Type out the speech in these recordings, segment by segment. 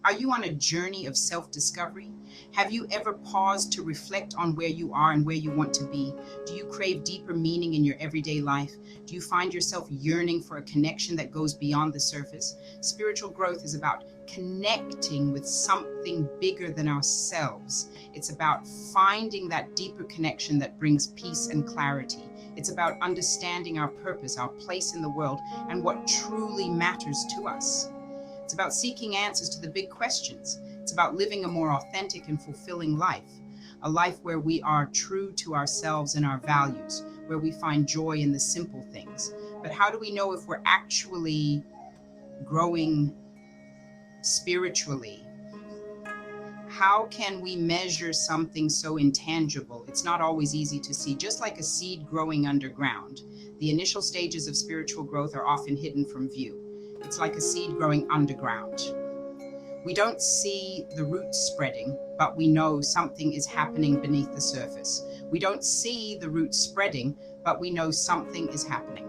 Are you on a journey of self discovery? Have you ever paused to reflect on where you are and where you want to be? Do you crave deeper meaning in your everyday life? Do you find yourself yearning for a connection that goes beyond the surface? Spiritual growth is about connecting with something bigger than ourselves. It's about finding that deeper connection that brings peace and clarity. It's about understanding our purpose, our place in the world, and what truly matters to us. It's about seeking answers to the big questions. It's about living a more authentic and fulfilling life, a life where we are true to ourselves and our values, where we find joy in the simple things. But how do we know if we're actually growing spiritually? How can we measure something so intangible? It's not always easy to see. Just like a seed growing underground, the initial stages of spiritual growth are often hidden from view. It's like a seed growing underground. We don't see the roots spreading, but we know something is happening beneath the surface. We don't see the roots spreading, but we know something is happening.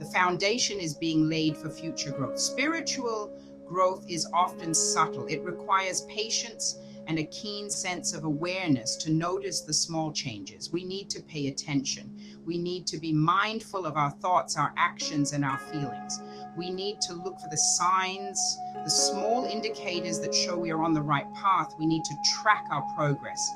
The foundation is being laid for future growth. Spiritual growth is often subtle. It requires patience and a keen sense of awareness to notice the small changes. We need to pay attention. We need to be mindful of our thoughts, our actions, and our feelings. We need to look for the signs, the small indicators that show we are on the right path. We need to track our progress.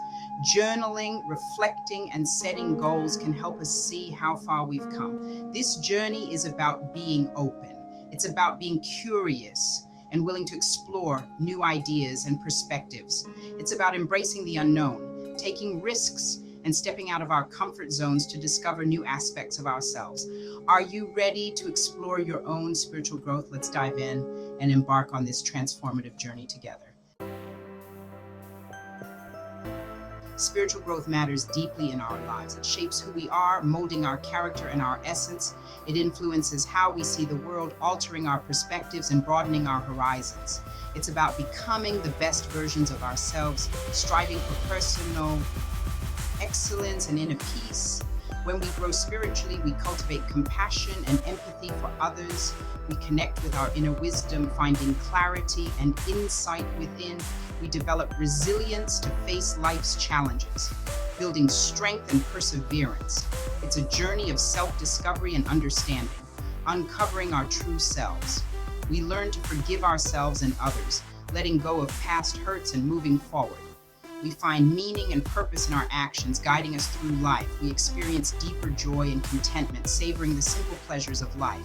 Journaling, reflecting, and setting goals can help us see how far we've come. This journey is about being open. It's about being curious and willing to explore new ideas and perspectives. It's about embracing the unknown, taking risks, and stepping out of our comfort zones to discover new aspects of ourselves. Are you ready to explore your own spiritual growth? Let's dive in and embark on this transformative journey together. Spiritual growth matters deeply in our lives. It shapes who we are, molding our character and our essence. It influences how we see the world, altering our perspectives and broadening our horizons. It's about becoming the best versions of ourselves, striving for personal excellence and inner peace. When we grow spiritually, we cultivate compassion and empathy for others. We connect with our inner wisdom, finding clarity and insight within. We develop resilience to face life's challenges, building strength and perseverance. It's a journey of self-discovery and understanding, uncovering our true selves. We learn to forgive ourselves and others, letting go of past hurts and moving forward. We find meaning and purpose in our actions, guiding us through life. We experience deeper joy and contentment, savoring the simple pleasures of life.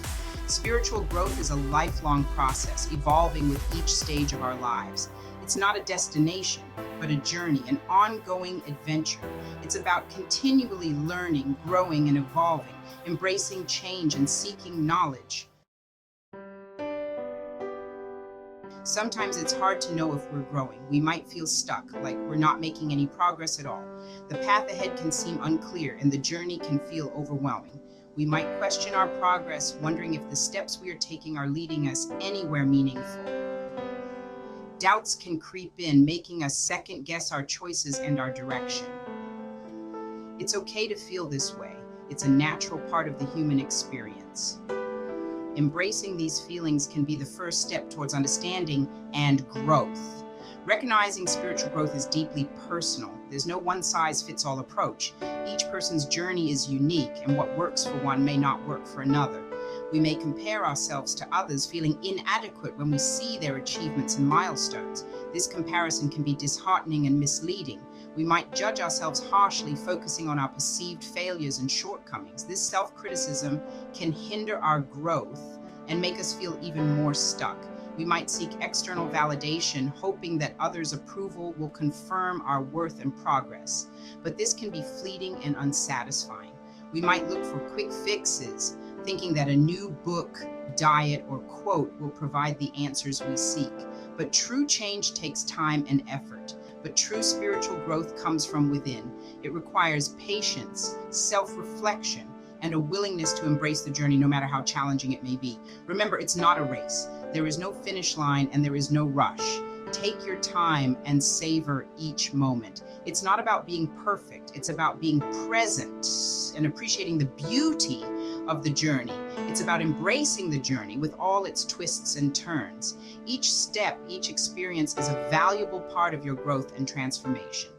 Spiritual growth is a lifelong process, evolving with each stage of our lives. It's not a destination, but a journey, an ongoing adventure. It's about continually learning, growing, and evolving, embracing change and seeking knowledge. Sometimes it's hard to know if we're growing. We might feel stuck, like we're not making any progress at all. The path ahead can seem unclear, and the journey can feel overwhelming. We might question our progress, wondering if the steps we are taking are leading us anywhere meaningful. Doubts can creep in, making us second guess our choices and our direction. It's okay to feel this way. It's a natural part of the human experience. Embracing these feelings can be the first step towards understanding and growth. Recognizing spiritual growth is deeply personal. There's no one-size-fits-all approach. Each person's journey is unique, and what works for one may not work for another. We may compare ourselves to others, feeling inadequate when we see their achievements and milestones. This comparison can be disheartening and misleading. We might judge ourselves harshly, focusing on our perceived failures and shortcomings. This self-criticism can hinder our growth and make us feel even more stuck. We might seek external validation, hoping that others' approval will confirm our worth and progress. But this can be fleeting and unsatisfying. We might look for quick fixes, thinking that a new book, diet, or quote will provide the answers we seek. But true change takes time and effort. But true spiritual growth comes from within. It requires patience, self-reflection, and a willingness to embrace the journey no matter how challenging it may be. Remember, it's not a race. There is no finish line and there is no rush. Take your time and savor each moment. It's not about being perfect. It's about being present and appreciating the beauty of the journey. It's about embracing the journey with all its twists and turns. Each step, each experience is a valuable part of your growth and transformation.